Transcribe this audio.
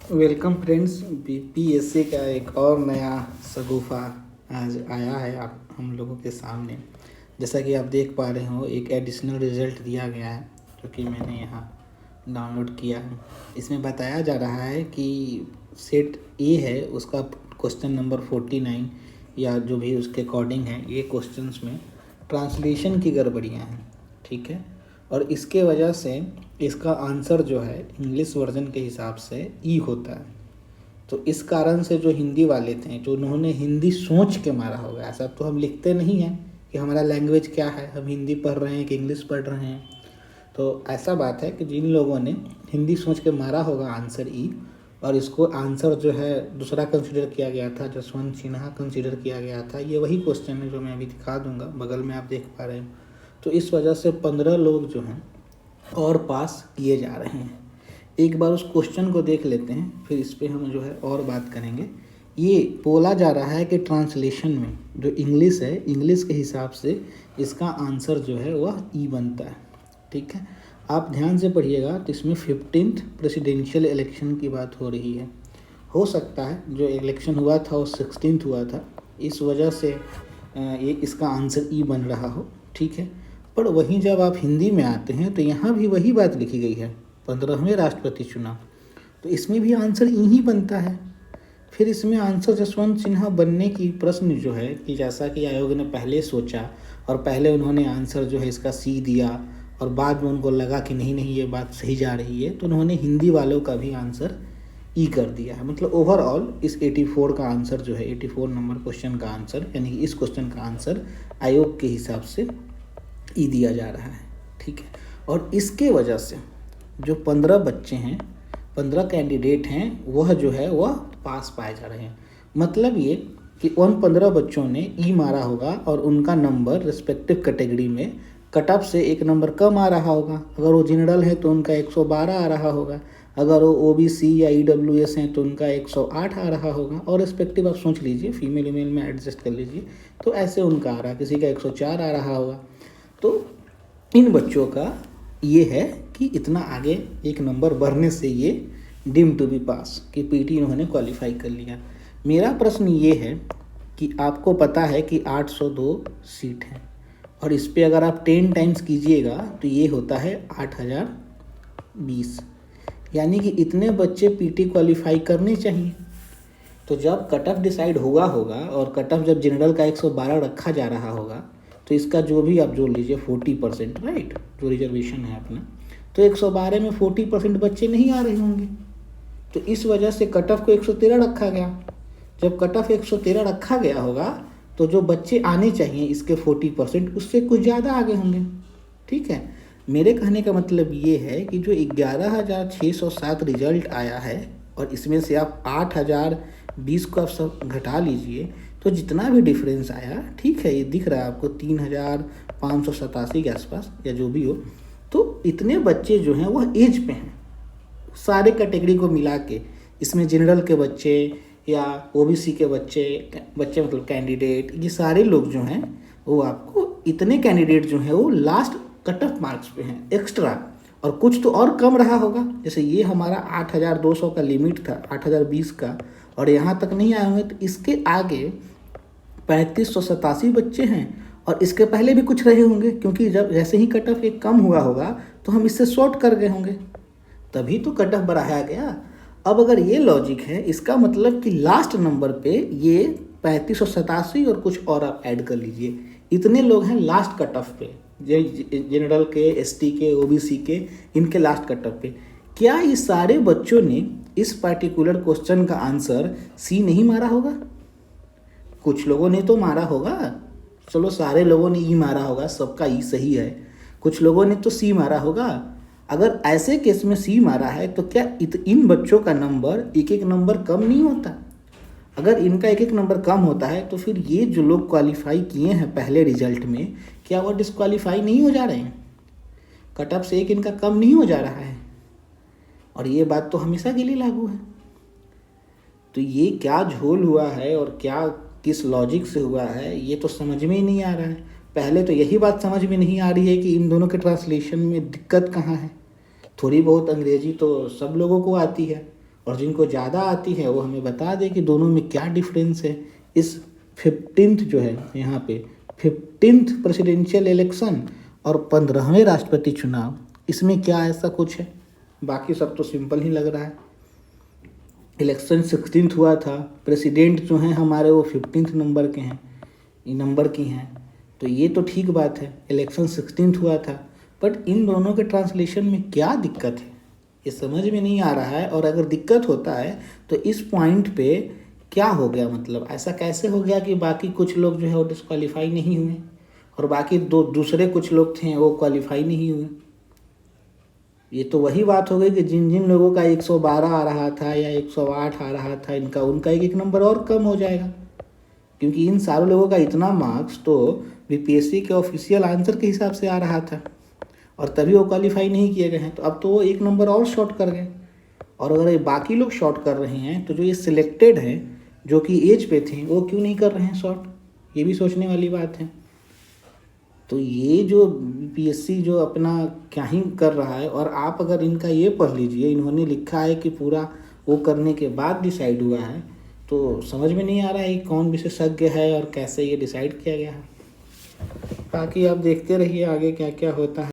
Welcome friends. BPSC का एक और नया शगुफा आज आया है आप हम लोगों के सामने। जैसा कि आप देख पा रहे हो, एक एडिशनल रिजल्ट दिया गया है जो कि मैंने यहाँ डाउनलोड किया है। इसमें बताया जा रहा है कि सेट ए है, उसका क्वेश्चन नंबर 49 या जो भी उसके अकॉर्डिंग है, ये क्वेश्चंस में ट्रांसलेशन की गड़बड़ियाँ हैं। ठीक है, और इसके वजह से इसका आंसर जो है इंग्लिश वर्जन के हिसाब से ई होता है। तो इस कारण से जो हिंदी वाले थे, जो उन्होंने हिंदी सोच के मारा होगा, ऐसा तो हम लिखते नहीं हैं कि हमारा लैंग्वेज क्या है, हम हिंदी पढ़ रहे हैं कि इंग्लिश पढ़ रहे हैं। तो ऐसा बात है कि जिन लोगों ने हिंदी सोच के मारा होगा आंसर ई, और इसको आंसर जो है दूसरा कंसिडर किया गया था, जसवंत सिन्हा कंसिडर किया गया था। ये वही क्वेश्चन है जो मैं अभी दिखा दूंगा, बगल में आप देख पा रहे हो। तो इस वजह से 15 लोग जो हैं और पास किए जा रहे हैं। एक बार उस क्वेश्चन को देख लेते हैं, फिर इस पे हम जो है और बात करेंगे। ये बोला जा रहा है कि ट्रांसलेशन में जो इंग्लिश है, इंग्लिश के हिसाब से इसका आंसर जो है वह ई बनता है। ठीक है, आप ध्यान से पढ़िएगा। तो इसमें 15th प्रेसिडेंशियल इलेक्शन की बात हो रही है। हो सकता है जो इलेक्शन हुआ था वो 16th हुआ था, इस वजह से ये इसका आंसर ई बन रहा हो। ठीक है, पर वहीं जब आप हिंदी में आते हैं तो यहाँ भी वही बात लिखी गई है, 15वें राष्ट्रपति चुनाव, तो इसमें भी आंसर ई ही बनता है। फिर इसमें आंसर जसवंत सिन्हा बनने की प्रश्न जो है कि जैसा कि आयोग ने पहले सोचा और पहले उन्होंने आंसर जो है इसका सी दिया, और बाद में उनको लगा कि नहीं नहीं ये बात सही जा रही है, तो उन्होंने हिंदी वालों का भी आंसर ई कर दिया है। मतलब ओवरऑल इस 84 का आंसर जो है, 84 नंबर क्वेश्चन का आंसर, यानी कि इस क्वेश्चन का आंसर आयोग के हिसाब से ई दिया जा रहा है। ठीक है, और इसके वजह से जो 15 बच्चे हैं, 15 कैंडिडेट हैं, वह जो है वह पास पाए जा रहे हैं। मतलब ये कि उन 15 बच्चों ने ई मारा होगा और उनका नंबर रिस्पेक्टिव कैटेगरी में कट ऑफ से एक नंबर कम आ रहा होगा। अगर वो जनरल है तो उनका 112 आ रहा होगा, अगर वो ओबीसी या ईडब्ल्यूएस हैं तो उनका 108 आ रहा होगा, और रिस्पेक्टिव आप सोच लीजिए, फीमेल ईमेल में एडजस्ट कर लीजिए, तो ऐसे उनका आ रहा है, किसी का 104 आ रहा होगा। तो इन बच्चों का ये है कि इतना आगे एक नंबर बढ़ने से ये डीम टू बी पास कि पीटी इन्होंने क्वालिफाई कर लिया। मेरा प्रश्न ये है कि आपको पता है कि 802 सीट है, और इस पे अगर आप 10 टाइम्स कीजिएगा तो ये होता है 8020, यानी कि इतने बच्चे पीटी क्वालिफाई करने चाहिए। तो जब कट ऑफ डिसाइड हुआ होगा और कट ऑफ जब जनरल का 112 रखा जा रहा होगा, तो इसका जो भी आप जोड़ लीजिए 40%, राइट, जो रिजर्वेशन है अपना, तो 112 में 40% बच्चे नहीं आ रहे होंगे। तो इस वजह से कट ऑफ को 113 रखा गया। जब कट ऑफ 113 रखा गया होगा तो जो बच्चे आने चाहिए इसके 40%, उससे कुछ ज़्यादा आगे होंगे। ठीक है, मेरे कहने का मतलब ये है कि जो 11,607 रिजल्ट आया है, और इसमें से आप 8,020 को आप सब घटा लीजिए, तो जितना भी डिफरेंस आया, ठीक है, ये दिख रहा है आपको 3,587 के आसपास या जो भी हो, तो इतने बच्चे जो हैं वह एज पे हैं सारे कैटेगरी को मिला के। इसमें जनरल के बच्चे या ओबीसी के बच्चे मतलब कैंडिडेट, ये सारे लोग जो हैं वो आपको इतने कैंडिडेट जो हैं वो लास्ट कट ऑफ मार्क्स पे हैं एक्स्ट्रा, और कुछ तो और कम रहा होगा। जैसे ये हमारा 8,200 का लिमिट था, 8,020 का, और यहाँ तक नहीं आए होंगे, तो इसके आगे 3587 बच्चे हैं, और इसके पहले भी कुछ रहे होंगे, क्योंकि जब जैसे ही कट ऑफ एक कम हुआ होगा तो हम इससे शॉर्ट कर गए होंगे, तभी तो कट ऑफ बढ़ाया गया। अब अगर ये लॉजिक है, इसका मतलब कि लास्ट नंबर पे ये 3587 और कुछ और आप ऐड कर लीजिए, इतने लोग हैं लास्ट कट ऑफ पे, जनरल के, एसटी के, ओबीसी के, इनके लास्ट कट ऑफ पे। क्या ये सारे बच्चों ने इस पर्टिकुलर क्वेश्चन का आंसर सी नहीं मारा होगा? कुछ लोगों ने तो मारा होगा, चलो सारे लोगों ने ई मारा होगा, सबका ई सही है, कुछ लोगों ने तो सी मारा होगा। अगर ऐसे केस में सी मारा है तो क्या इन बच्चों का नंबर एक एक नंबर कम नहीं होता? अगर इनका एक एक नंबर कम होता है तो फिर ये जो लोग क्वालिफाई किए हैं पहले रिजल्ट में, क्या वो डिस्क्वालीफाई नहीं हो जा रहे हैं? कट ऑफ से एक इनका कम नहीं हो जा रहा है? और ये बात तो हमेशा के लिए लागू है। तो ये क्या झोल हुआ है और क्या किस लॉजिक से हुआ है, ये तो समझ में ही नहीं आ रहा है। पहले तो यही बात समझ में नहीं आ रही है कि इन दोनों के ट्रांसलेशन में दिक्कत कहाँ है। थोड़ी बहुत अंग्रेजी तो सब लोगों को आती है, और जिनको ज़्यादा आती है वो हमें बता दे कि दोनों में क्या डिफरेंस है। इस 15th जो है यहाँ पे 15th प्रेसिडेंशियल इलेक्शन और 15वें राष्ट्रपति चुनाव, इसमें क्या ऐसा कुछ है? बाकी सब तो सिंपल ही लग रहा है। इलेक्शन 16th हुआ था, प्रेसिडेंट जो हैं हमारे वो 15th नंबर के हैं, नंबर की हैं, तो ये तो ठीक बात है, इलेक्शन 16th हुआ था। बट इन दोनों के ट्रांसलेशन में क्या दिक्कत है, ये समझ में नहीं आ रहा है। और अगर दिक्कत होता है तो इस पॉइंट पे क्या हो गया, मतलब ऐसा कैसे हो गया कि बाकी कुछ लोग जो है वो डिस्क्वालीफाई नहीं हुए और बाकी दूसरे कुछ लोग थे वो क्वालिफाई नहीं हुए? ये तो वही बात हो गई कि जिन जिन लोगों का 112 आ रहा था या 108 आ रहा था, उनका एक नंबर और कम हो जाएगा, क्योंकि इन सारों लोगों का इतना मार्क्स तो बीपीएससी के ऑफिशियल आंसर के हिसाब से आ रहा था और तभी वो क्वालिफाई नहीं किए गए हैं। तो अब तो वो एक नंबर और शॉर्ट कर गए। और अगर ये बाकी लोग शॉर्ट कर रहे हैं तो जो ये सिलेक्टेड हैं जो कि एज पे थे वो क्यों नहीं कर रहे हैं शॉर्ट? ये भी सोचने वाली बात है। तो ये जो बीपीएससी जो अपना क्या ही कर रहा है, और आप अगर इनका ये पढ़ लीजिए, इन्होंने लिखा है कि पूरा वो करने के बाद डिसाइड हुआ है, तो समझ में नहीं आ रहा है कि कौन विशेषज्ञ है और कैसे ये डिसाइड किया गया है। बाकी आप देखते रहिए आगे क्या क्या होता है।